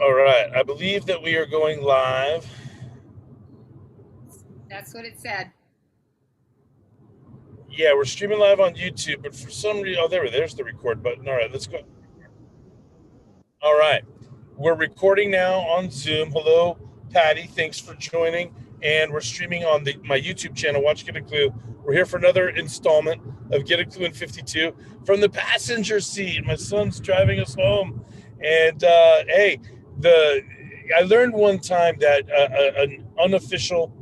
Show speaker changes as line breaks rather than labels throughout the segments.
All right, I believe that we are going live.
That's what it said.
Yeah, we're streaming live on YouTube, but for some reason, there's the record button. All right, let's go. All right, we're recording now on Zoom. Hello, Patty. Thanks for joining. And we're streaming on my YouTube channel, Watch Get a Clue. We're here for another installment of Get a Clue in 52 from the passenger seat. My son's driving us home. And hey, I learned one time that an unofficial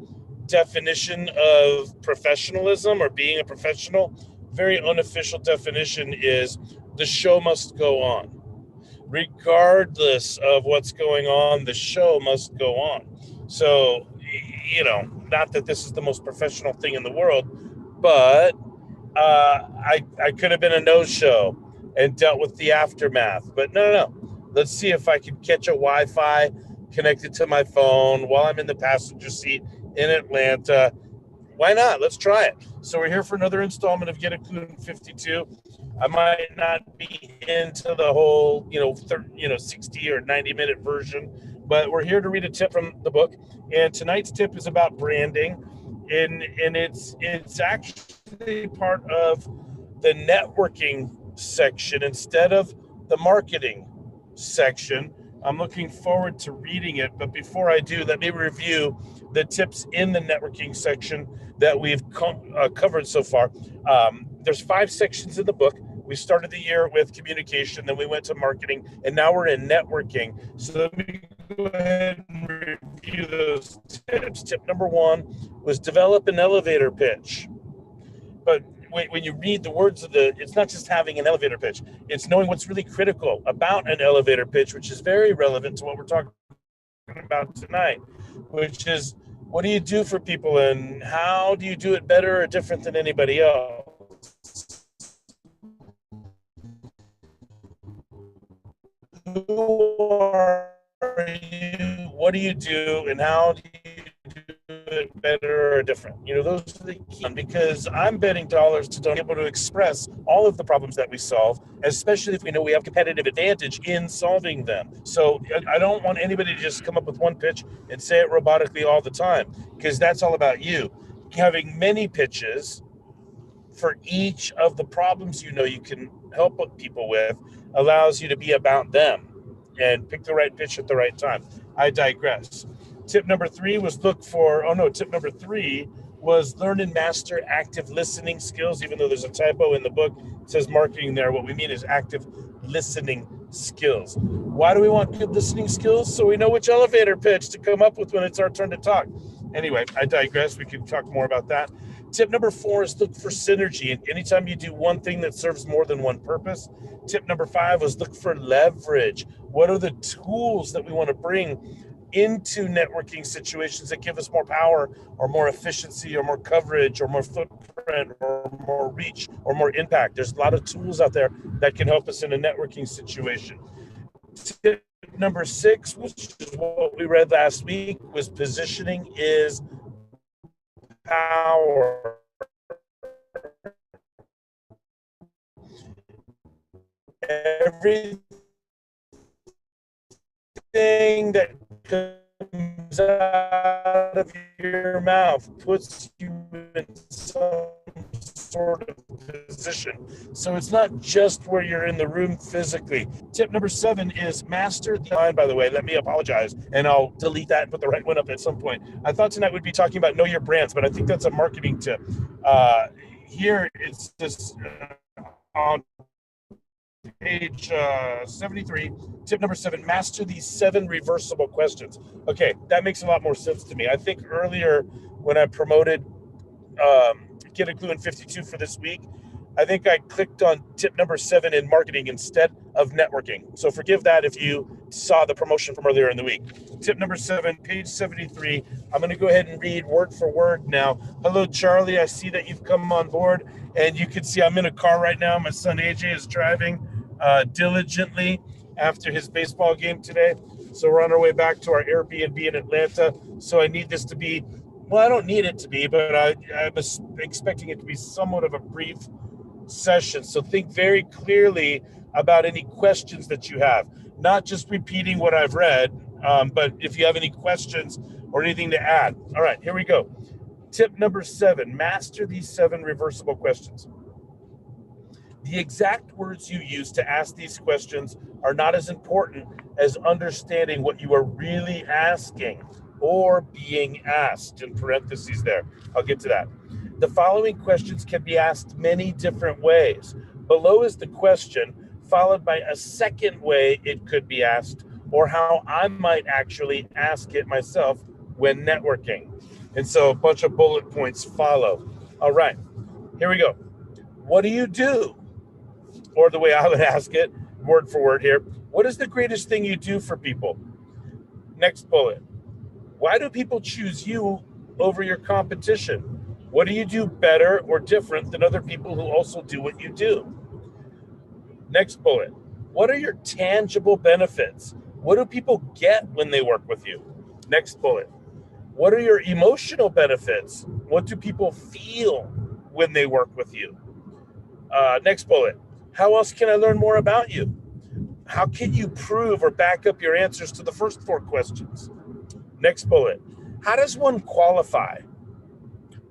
definition of professionalism or being a professional, very unofficial definition, is the show must go on. Regardless of what's going on, the show must go on. So, not that this is the most professional thing in the world, but I could have been a no-show and dealt with the aftermath. But no. Let's see if I can catch a Wi-Fi connected to my phone while I'm in the passenger seat in Atlanta. Why not? Let's try it. So we're here for another installment of Get a Clue in 52. I might not be into the whole, 60 or 90-minute version, but we're here to read a tip from the book. And tonight's tip is about branding, and it's actually part of the networking section instead of the marketing section. I'm looking forward to reading it, but before I do, let me review the tips in the networking section that we've covered so far. There's 5 sections in the book. We started the year with communication, then we went to marketing, and now we're in networking. So let me go ahead and review those tips. Tip number 1 was develop an elevator pitch. But when you read the words it's not just having an elevator pitch, it's knowing what's really critical about an elevator pitch, which is very relevant to what we're talking about tonight, which is what do you do for people and how do you do it better or different than anybody else? Who are you? What do you do and how do you do it better or different? Those are the key, because I'm betting dollars to be able to express all of the problems that we solve, especially if we know we have competitive advantage in solving them. So I don't want anybody to just come up with one pitch and say it robotically all the time, because that's all about you. Having many pitches for each of the problems you can help people with allows you to be about them and pick the right pitch at the right time. I digress. Tip number 3 was tip number 3 was learn and master active listening skills. Even though there's a typo in the book, it says marketing there. What we mean is active listening skills. Why do we want good listening skills? So we know which elevator pitch to come up with when it's our turn to talk. Anyway, I digress. We can talk more about that. Tip number 4 is look for synergy. Anytime you do one thing that serves more than one purpose. Tip number 5 was look for leverage. What are the tools that we want to bring into networking situations that give us more power or more efficiency or more coverage or more footprint or more reach or more impact? There's a lot of tools out there that can help us in a networking situation. Tip number 6, which is what we read last week, was positioning is power. Everything that comes out of your mouth puts you in some sort of position. So it's not just where you're in the room physically. Tip number 7 is master the line. By the way, let me apologize, and I'll delete that and put the right one up at some point. I thought tonight we'd be talking about know your brands, but I think that's a marketing tip. Here it's just on page 73, tip number 7, master these 7 reversible questions. Okay, that makes a lot more sense to me. I think earlier when I promoted Get a Clue in 52 for this week, I think I clicked on tip number 7 in marketing instead of networking. So forgive that if you saw the promotion from earlier in the week. Tip number 7, page 73. I'm going to go ahead and read word for word now. Hello, Charlie. I see that you've come on board, and you can see I'm in a car right now. My son AJ is driving diligently after his baseball game today. So we're on our way back to our Airbnb in Atlanta. So I need this to be, well, I don't need it to be, but I'm expecting it to be somewhat of a brief session. So think very clearly about any questions that you have. not just repeating what I've read, but if you have any questions or anything to add. All right, here we go. Tip number 7, master these 7 reversible questions. The exact words you use to ask these questions are not as important as understanding what you are really asking or being asked, in parentheses there. I'll get to that. The following questions can be asked many different ways. Below is the question, followed by a second way it could be asked, or how I might actually ask it myself when networking. And so a bunch of bullet points follow. All right, here we go. What do you do? Or the way I would ask it, word for word here, what is the greatest thing you do for people? Next bullet. Why do people choose you over your competition? What do you do better or different than other people who also do what you do? Next bullet. What are your tangible benefits? What do people get when they work with you? Next bullet. What are your emotional benefits? What do people feel when they work with you? Next bullet. How else can I learn more about you? How can you prove or back up your answers to the first 4 questions? Next bullet. How does one qualify?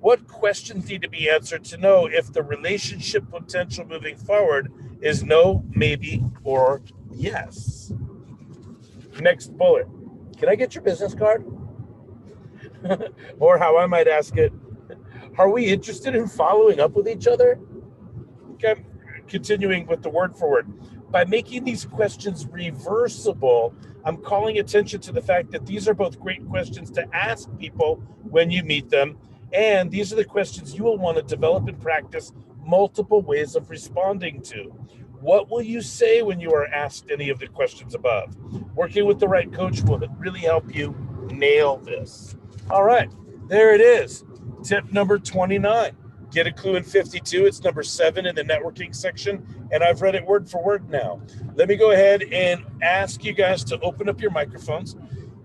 What questions need to be answered to know if the relationship potential moving forward is no, maybe, or yes? Next bullet. Can I get your business card? Or how I might ask it, are we interested in following up with each other? Okay, continuing with the word for word. By making these questions reversible, I'm calling attention to the fact that these are both great questions to ask people when you meet them, and these are the questions you will want to develop and practice multiple ways of responding to. What will you say when you are asked any of the questions above? Working with the right coach will really help you nail this. All right, there it is. Tip number 29. Get a clue in 52. It's number 7 in the networking section, and I've read it word for word now. Let me go ahead and ask you guys to open up your microphones.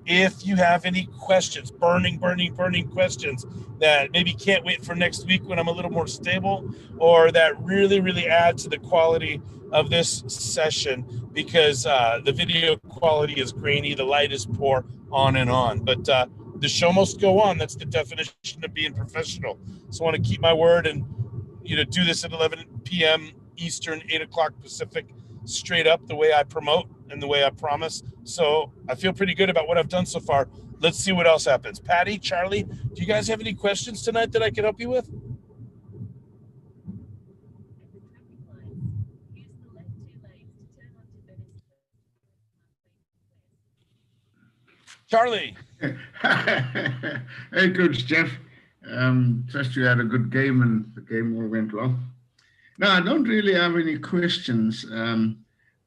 If you have any questions, burning questions that maybe can't wait for next week when I'm a little more stable, or that really add to the quality of this session, because the video quality is grainy, the light is poor, on and on. But the show must go on. That's the definition of being professional. So I want to keep my word and do this at 11 p.m. Eastern, 8 o'clock Pacific, straight up the way I promote and the way I promise. So I feel pretty good about what I've done so far. Let's see what else happens. Patty, Charlie, do you guys have any questions tonight that I can help you with? Charlie.
Hey, Coach Jeff. Trust you had a good game and the game all went well. No, I don't really have any questions,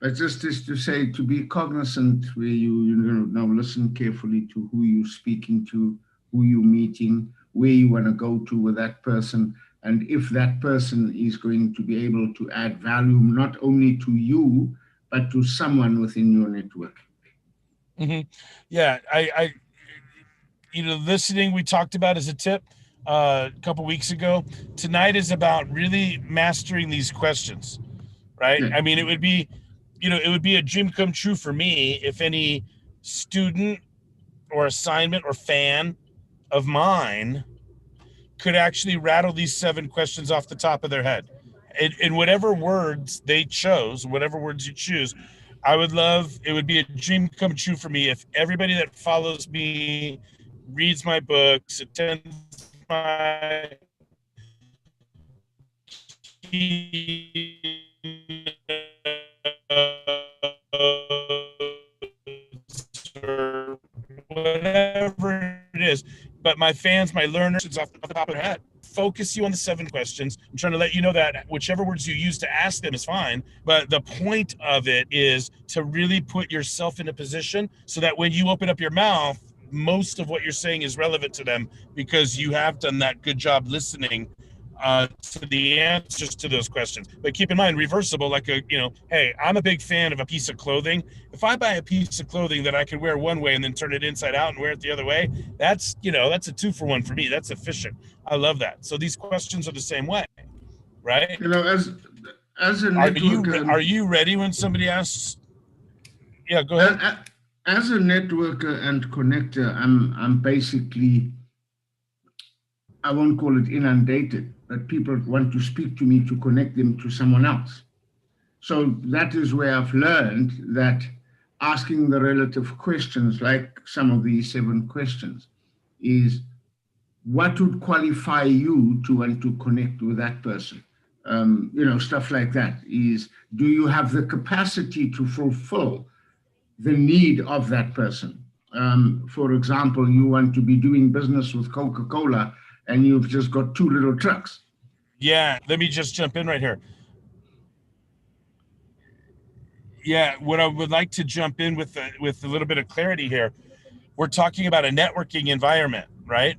but just to say, to be cognizant where you know, listen carefully to who you're speaking to, who you're meeting, where you want to go to with that person, and if that person is going to be able to add value not only to you, but to someone within your network.
Mm-hmm. Yeah, I listening, we talked about as a tip a couple weeks ago. Tonight is about really mastering these questions, right? Yeah. I mean, it would be a dream come true for me if any student or assignment or fan of mine could actually rattle these 7 questions off the top of their head. In whatever words they chose, whatever words you choose, it would be a dream come true for me if everybody that follows me, reads my books, attends my or whatever it is, but my fans, my learners, it's off the top of their head. Focus you on the 7 questions. I'm trying to let you know that whichever words you use to ask them is fine, but the point of it is to really put yourself in a position so that when you open up your mouth, most of what you're saying is relevant to them because you have done that good job listening to the answers to those questions. But keep in mind, reversible, like hey, I'm a big fan of a piece of clothing. If I buy a piece of clothing that I can wear one way and then turn it inside out and wear it the other way, that's a 2-for-1 for me. That's efficient. I love that. So these questions are the same way, right?
As a network,
are you ready when somebody asks? Yeah, go ahead.
As a networker and connector, I'm basically, I won't call it inundated, but people want to speak to me to connect them to someone else. So that is where I've learned that asking the relative questions, like some of these 7 questions, is what would qualify you to want to connect with that person? Stuff like that is, do you have the capacity to fulfill the need of that person? For example, you want to be doing business with Coca-Cola and you've just got 2 little trucks.
Yeah, let me just jump in right here. Yeah, what I would like to jump in with a little bit of clarity here. We're talking about a networking environment, right?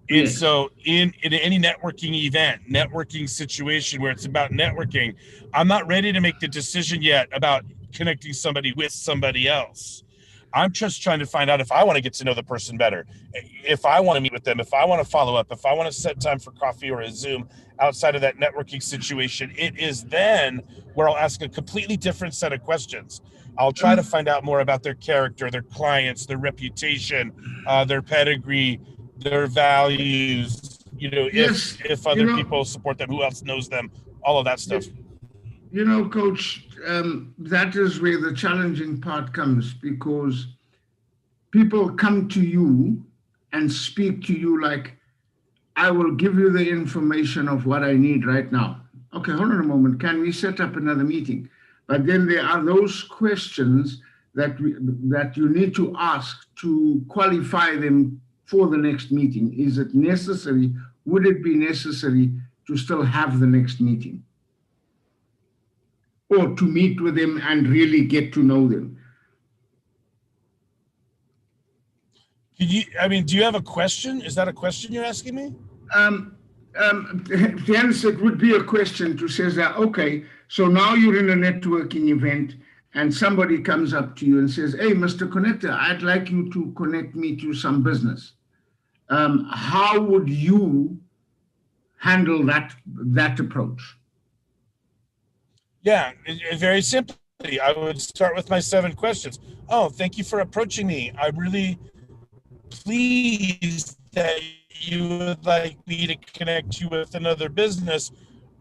And
Yes.
so in any networking event, networking situation where it's about networking, I'm not ready to make the decision yet about connecting somebody with somebody else. I'm just trying to find out if I want to get to know the person better, if I want to meet with them, if I want to follow up, if I want to set time for coffee or a Zoom outside of that networking situation. It is then where I'll ask a completely different set of questions. I'll try to find out more about their character, their clients, their reputation, their pedigree, their values,
Yes,
if other people support them, who else knows them, all of that stuff.
Coach, that is where the challenging part comes, because people come to you and speak to you like, I will give you the information of what I need right now. Okay, hold on a moment. Can we set up another meeting? But then there are those questions that you need to ask to qualify them for the next meeting. Is it necessary? Would it be necessary to still have the next meeting? Or to meet with them and really get to know them?
Do you have a question? Is that a question you're asking me?
Hence, it would be a question to say that, okay, so now you're in a networking event and somebody comes up to you and says, hey, Mr. Connector, I'd like you to connect me to some business. How would you handle that approach?
Yeah, very simply, I would start with my 7 questions. Oh, thank you for approaching me. I'm really pleased that you would like me to connect you with another business.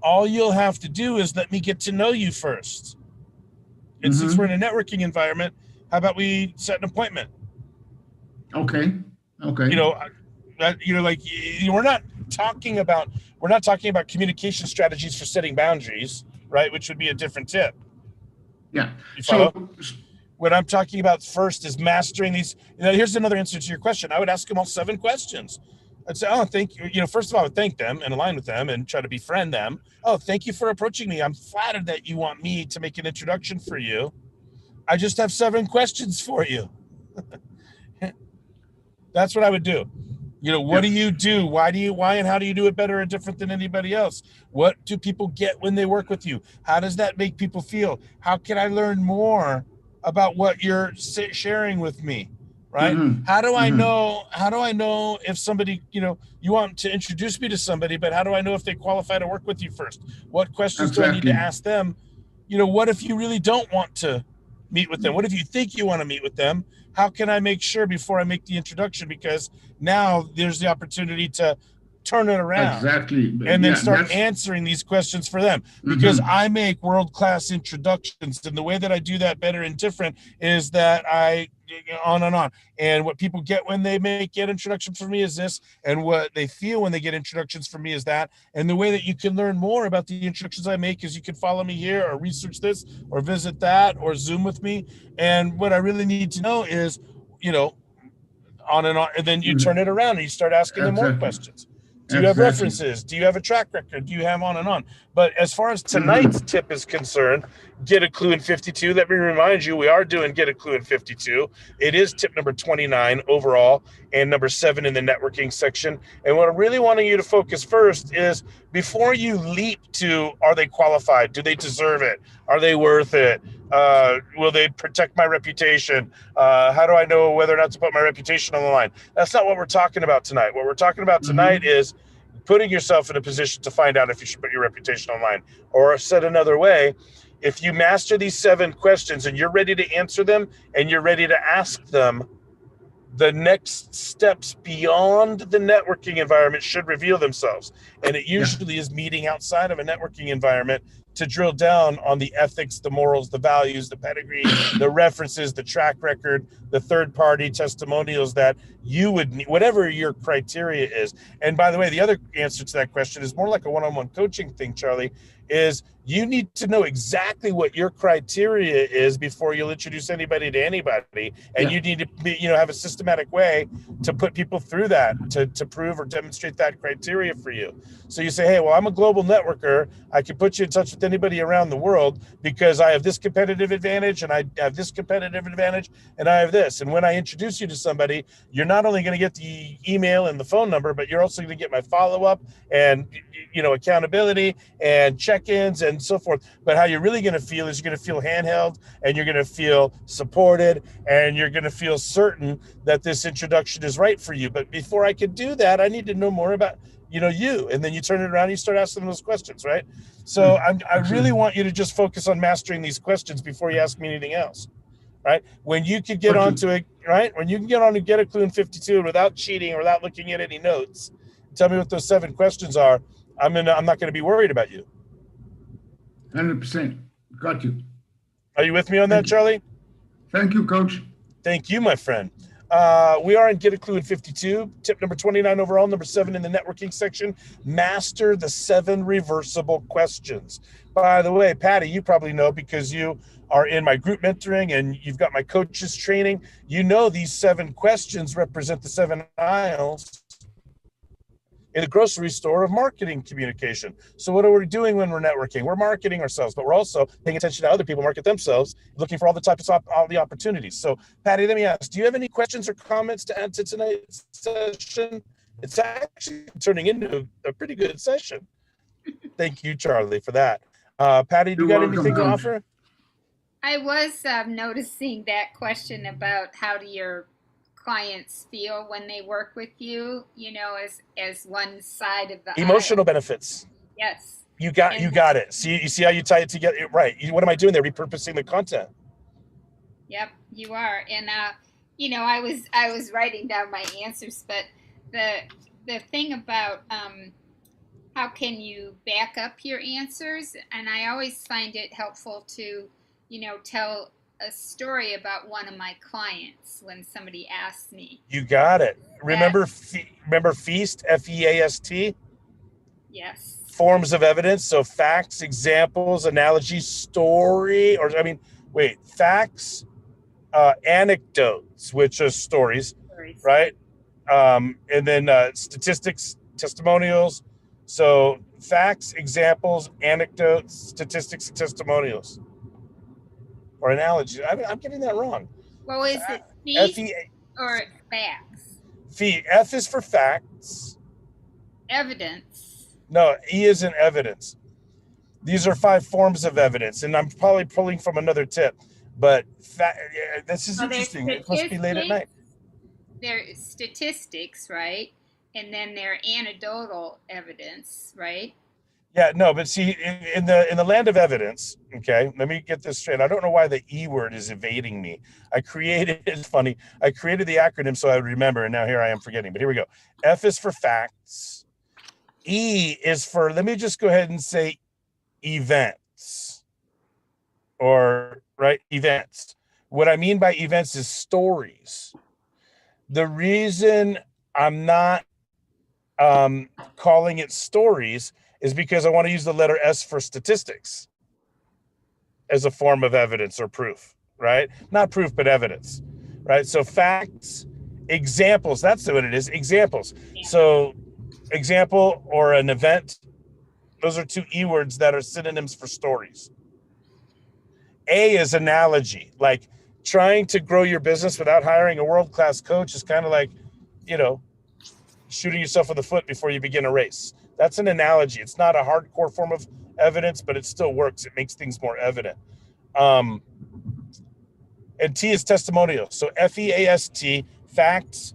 All you'll have to do is let me get to know you first. And since we're in a networking environment, how about we set an appointment?
Okay.
We're not talking about communication strategies for setting boundaries, right? Which would be a different tip.
Yeah.
You follow? What I'm talking about first is mastering these. Here's another answer to your question. I would ask them all 7 questions. I'd say, oh, thank you. First of all, I would thank them and align with them and try to befriend them. Oh, thank you for approaching me. I'm flattered that you want me to make an introduction for you. I just have 7 questions for you. That's what I would do. What do you do? Why and how do you do it better or different than anybody else? What do people get when they work with you? How does that make people feel? How can I learn more about what you're sharing with me? Right? How do I know if somebody, you want to introduce me to somebody, but how do I know if they qualify to work with you first? What questions do I need to ask them? What if you really don't want to meet with them? What if you think you want to meet with them? How can I make sure before I make the introduction? Because now there's the opportunity to turn it around.
Exactly.
And then start answering these questions for them. Because I make world-class introductions. And the way that I do that better and different is that I on and on. And what people get when they get introductions from me is this. And what they feel when they get introductions from me is that. And the way that you can learn more about the introductions I make is you can follow me here or research this or visit that or Zoom with me. And what I really need to know is, on and on. And then you turn it around and you start asking them more questions. Do you have references? Do you have a track record? Do you have on and on? But as far as tonight's tip is concerned, get a clue in 52. Let me remind you, we are doing get a clue in 52. It is tip number 29 overall and number 7 in the networking section. And what I'm really wanting you to focus first is before you leap to, are they qualified? Do they deserve it? Are they worth it? Will they protect my reputation? How do I know whether or not to put my reputation on the line? That's not what we're talking about tonight. What we're talking about tonight is putting yourself in a position to find out if you should put your reputation online. Or said another way, If you master these 7 questions and you're ready to answer them and you're ready to ask them, the next steps beyond the networking environment should reveal themselves. And it usually is meeting outside of a networking environment to drill down on the ethics, the morals, the values, the pedigree, the references, the track record, the third-party testimonials that you would need, whatever your criteria is. And by the way, the other answer to that question is more like a one-on-one coaching thing, Charlie, is you need to know exactly what your criteria is before you'll introduce anybody to anybody. And you need to be, have a systematic way to put people through that, to prove or demonstrate that criteria for you. So you say, hey, well, I'm a global networker. I can put you in touch with anybody around the world because I have this competitive advantage and I have this competitive advantage and I have this. And when I introduce you to somebody, you're not only going to get the email and the phone number, but you're also going to get my follow-up and, accountability and check-ins and so forth. But how you're really going to feel is you're going to feel handheld and you're going to feel supported and you're going to feel certain that this introduction is right for you. But before I could do that, I need to know more about you. And then you turn it around and you start asking them those questions, right? So I really want you to just focus on mastering these questions before you ask me anything else, right? When you could get onto it, right? When you can get on to Get a Klu in 52 without cheating or without looking at any notes, tell me what those 7 questions are. I'm not going to be worried about you.
100%. Got you.
Are you with me on that, Charlie?
Thank you, Coach.
Thank you, my friend. We are in Get a Klu in 52. Tip number 29 overall, number 7 in the networking section. Master the 7 reversible questions. By the way, Patty, you probably know because you are in my group mentoring and you've got my coaches training. These 7 questions represent the 7 aisles in the grocery store of marketing communication. So what are we doing when we're networking? We're marketing ourselves, but we're also paying attention to how other people market themselves, looking for all the types of all the opportunities. So Patty, let me ask, do you have any questions or comments to add to tonight's session? It's actually turning into a pretty good session. Thank you, Charlie, for that. Patty, do you got anything to offer?
I was noticing that question about how do your clients feel when they work with you, as one side of the
emotional benefits.
Yes.
You got it. See, you see how you tie it together, right? What am I doing there? Repurposing the content.
Yep, you are. And I was writing down my answers, but the thing about how can you back up your answers, and I always find it helpful to tell a story about one of my clients when somebody asks me.
You got it. Remember FEAST, FEAST?
Yes.
Forms of evidence. So facts, examples, analogies, story, facts, anecdotes, which are stories. Right? And then statistics, testimonials. So facts, examples, anecdotes, statistics, and testimonials. Or analogy. I'm getting that wrong.
Well, is it feast or facts?
F is for facts.
Evidence.
No, E is in evidence. These are 5 forms of evidence, and I'm probably pulling from another tip. But this is interesting. It must be late at night.
They're statistics, right? And then they're anecdotal evidence, right?
Yeah, no, but see, in the land of evidence, okay, let me get this straight. I don't know why the E word is evading me. It's funny. I created the acronym so I would remember, and now here I am forgetting. But here we go. F is for facts. E is for, let me just go ahead and say events. Events. What I mean by events is stories. The reason I'm not calling it stories is because I want to use the letter S for statistics as a form of evidence or proof, right? Not proof, but evidence, right? So facts, examples, that's what it is, examples. So example or an event, those are 2 E words that are synonyms for stories. A is analogy, like trying to grow your business without hiring a world-class coach is kind of like, shooting yourself in the foot before you begin a race. That's an analogy. It's not a hardcore form of evidence, but it still works. It makes things more evident. And T is testimonial. So FEAST, facts,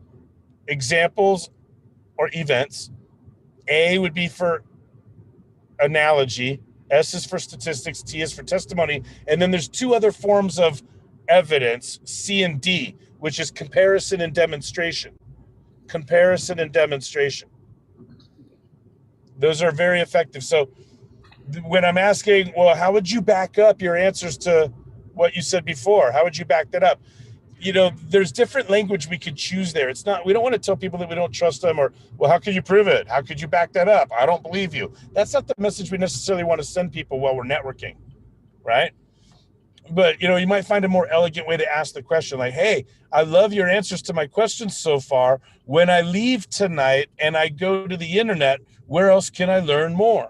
examples, or events. A would be for analogy. S is for statistics, T is for testimony, and then there's two other forms of evidence, C and D, which is comparison and demonstration. Comparison and demonstration. Those are very effective. So when I'm asking, well, how would you back up your answers to what you said before? How would you back that up? There's different language we could choose there. It's not, we don't want to tell people that we don't trust them or, well, how could you prove it? How could you back that up? I don't believe you. That's not the message we necessarily want to send people while we're networking, right? But, you might find a more elegant way to ask the question, like, hey, I love your answers to my questions so far. When I leave tonight and I go to the internet, where else can I learn more?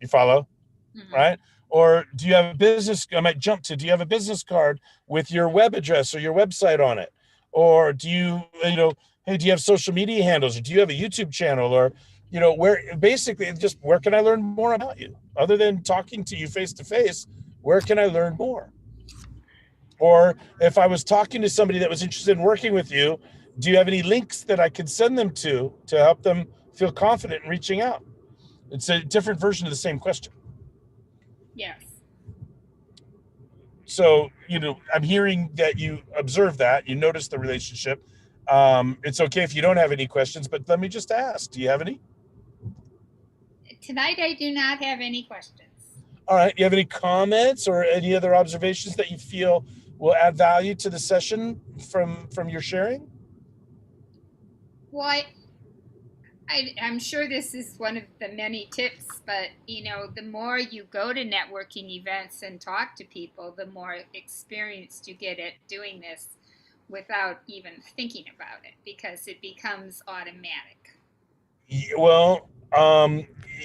You follow? Mm-hmm. Right? Or do you have a business? I might jump to, do you have a business card with your web address or your website on it? Or do you, hey, do you have social media handles? Or do you have a YouTube channel? Or, where basically just where can I learn more about you? Other than talking to you face to face, where can I learn more? Or if I was talking to somebody that was interested in working with you, do you have any links that I could send them to help them feel confident in reaching out? It's a different version of the same question.
Yes.
So, I'm hearing that you observe that, you notice the relationship. It's okay if you don't have any questions, but let me just ask, do you have any?
Tonight, I do not have any questions.
All right. You have any comments or any other observations that you feel will add value to the session from your sharing?
Well, I'm sure this is one of the many tips, but, the more you go to networking events and talk to people, the more experienced you get at doing this without even thinking about it, because it becomes automatic.
Well,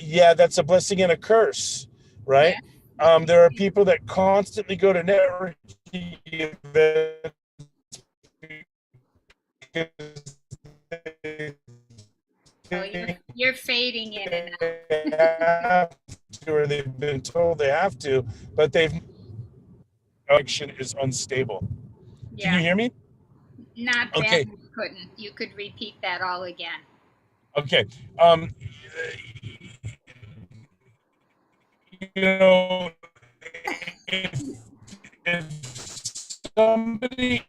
yeah, that's a blessing and a curse, right? Yeah. There are people that constantly go to networking events because
oh, you're fading in and out.
Or they've been told they have to, but connection is unstable. Yeah. Can you hear me?
Not bad. Okay. You could repeat that all again.
Okay. If somebody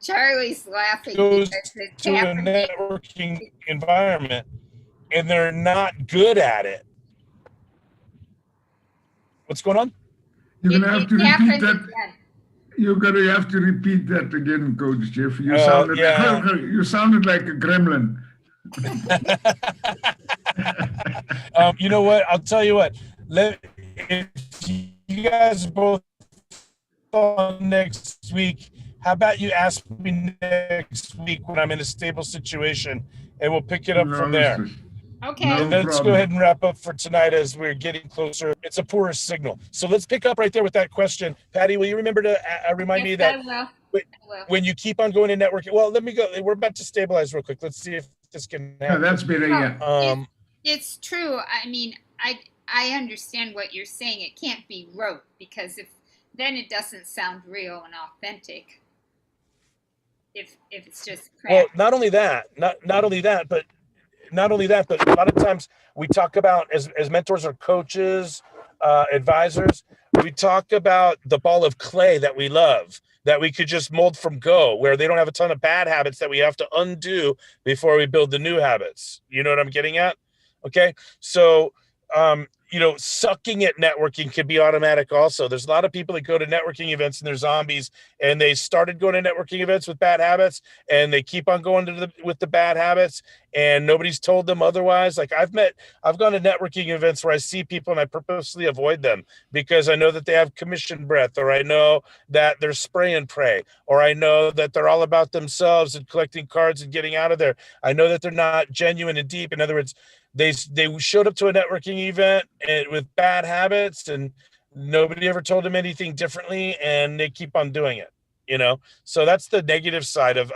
Charlie's laughing
goes to a networking environment and they're not good at it, what's going on?
You're going to have to repeat that. Again. You're going to have to repeat that again, Coach Jeff. You sounded like a gremlin.
You know what? I'll tell you what. If you guys are both on next week, how about you ask me next week when I'm in a stable situation, and we'll pick it up from there.
Okay.
And let's go ahead and wrap up for tonight as we're getting closer. It's a poorer signal. So let's pick up right there with that question. Patty, will you remember to remind me that
I will.
When you keep on going to networking, well, let me go. We're about to stabilize real quick. Let's see if this can happen.
That's better, yeah.
It's true. I mean, I understand what you're saying. It can't be rote, because then it doesn't sound real and authentic. If it's just crap.
Well, not only that, but a lot of times we talk about as mentors or coaches, advisors, we talk about the ball of clay that we love, that we could just mold from go, where they don't have a ton of bad habits that we have to undo before we build the new habits. You know what I'm getting at? Okay. So, sucking at networking can be automatic also. There's a lot of people that go to networking events and they're zombies, and they started going to networking events with bad habits, and they keep on going with the bad habits, and nobody's told them otherwise. Like I've gone to networking events where I see people and I purposely avoid them because I know that they have commission breath, or I know that they're spray and pray, or I know that they're all about themselves and collecting cards and getting out of there. I know that they're not genuine and deep. In other words, they showed up to a networking event and with bad habits, and nobody ever told them anything differently, and they keep on doing it, So that's the negative side of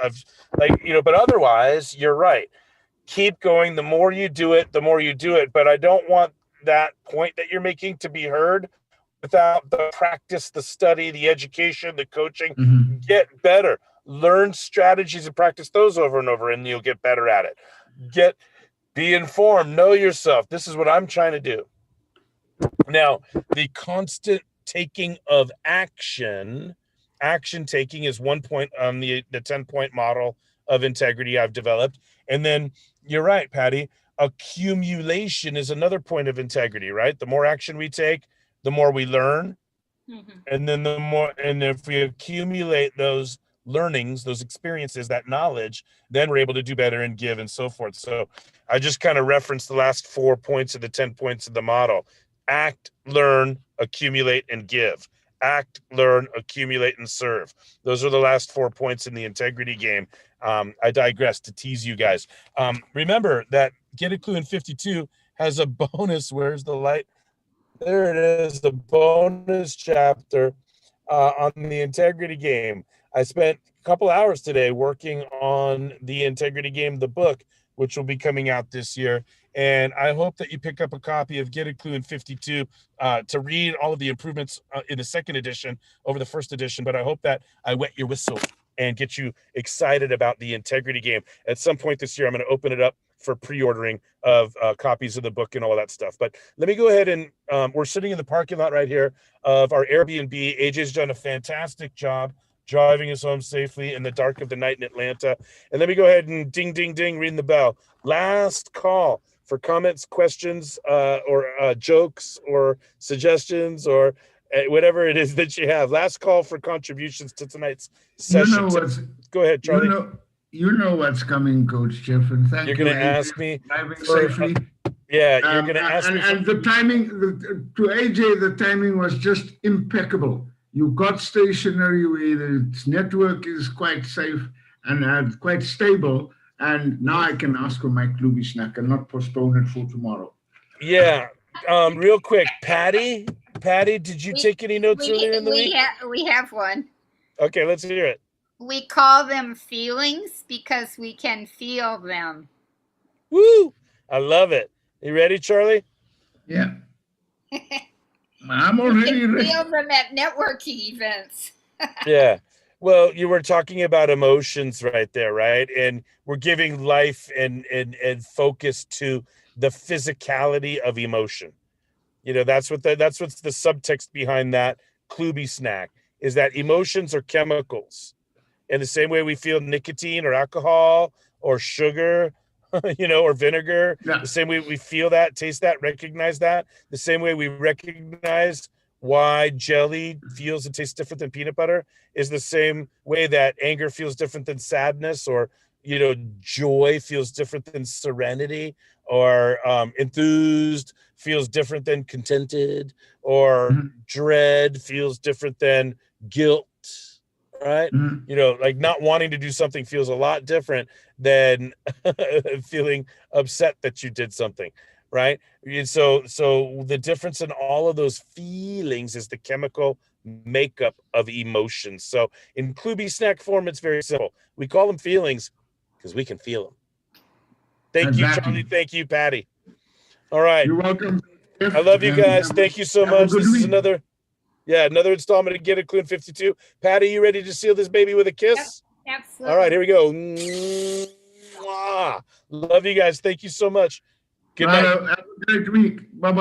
but otherwise, you're right. Keep going. The more you do it, the more you do it. But I don't want that point that you're making to be heard without the practice, the study, the education, the coaching. Mm-hmm. Get better. Learn strategies and practice those over and over, and you'll get better at it. Be informed, know yourself. This is what I'm trying to do. Now, the constant taking of action taking is 1 point on the 10-point model of integrity I've developed. And then you're right, Patty, accumulation is another point of integrity, right? The more action we take, the more we learn. Mm-hmm. And then and if we accumulate those learnings, those experiences, that knowledge, then we're able to do better and give and so forth. So I just kind of referenced the last 4 points of the 10 points of the model. Act, learn, accumulate, and give. Act, learn, accumulate, and serve. Those are the last 4 points in the integrity game. I digress to tease you guys. Remember that Get a Clue in 52 has a bonus. Where's the light? There it is, the bonus chapter on the integrity game. I spent a couple hours today working on the integrity game, the book, which will be coming out this year. And I hope that you pick up a copy of Get a Clue in 52 to read all of the improvements in the second edition over the first edition. But I hope that I wet your whistle and get you excited about the integrity game. At some point this year, I'm going to open it up for pre-ordering of copies of the book and all that stuff. But let me go ahead and we're sitting in the parking lot right here of our Airbnb. AJ's done a fantastic job driving us home safely in the dark of the night in Atlanta. And let me go ahead and ding, ding, ding, ring the bell. Last call for comments, questions, or jokes or suggestions or whatever it is that you have. Last call for contributions to tonight's session. Go ahead, Charlie.
You know what's coming, Coach Jeff, and thank you.
You're going to ask me
driving safely.
Yeah, you're going to ask me.
And the timing, to AJ, the timing was just impeccable. You got stationary, its network is quite safe and quite stable. And now I can ask for my Klubi snack and not postpone it for tomorrow.
Yeah. Real quick, Patty, did you take any notes earlier in the week?
We have one.
Okay, let's hear it.
We call them feelings because we can feel them.
Woo! I love it. You ready, Charlie?
Yeah. I'm already ready.
Feel them at networking events.
Yeah. Well, you were talking about emotions right there, right? And we're giving life and focus to the physicality of emotion. You know, that's what's the subtext behind that Klubi snack is that emotions are chemicals. In the same way we feel nicotine or alcohol or sugar, or vinegar, yeah. The same way we feel that, taste that, recognize that, the same way we recognize why jelly feels and tastes different than peanut butter is the same way that anger feels different than sadness or, joy feels different than serenity or enthused feels different than contented or dread feels different than guilt. Right. Like not wanting to do something feels a lot different than feeling upset that you did something. Right. And so the difference in all of those feelings is the chemical makeup of emotions. So in Klubi snack form, it's very simple. We call them feelings because we can feel them. Thank you, Charlie. Thank you, Patty. All right.
You're welcome.
I love you guys. Thank you so much. This is another installment of Get a Clue in 52. Patty, you ready to seal this baby with a kiss?
Yep, absolutely.
All right, here we go. Mwah. Love you guys. Thank you so much. Good night.
Have a great week. Bye-bye.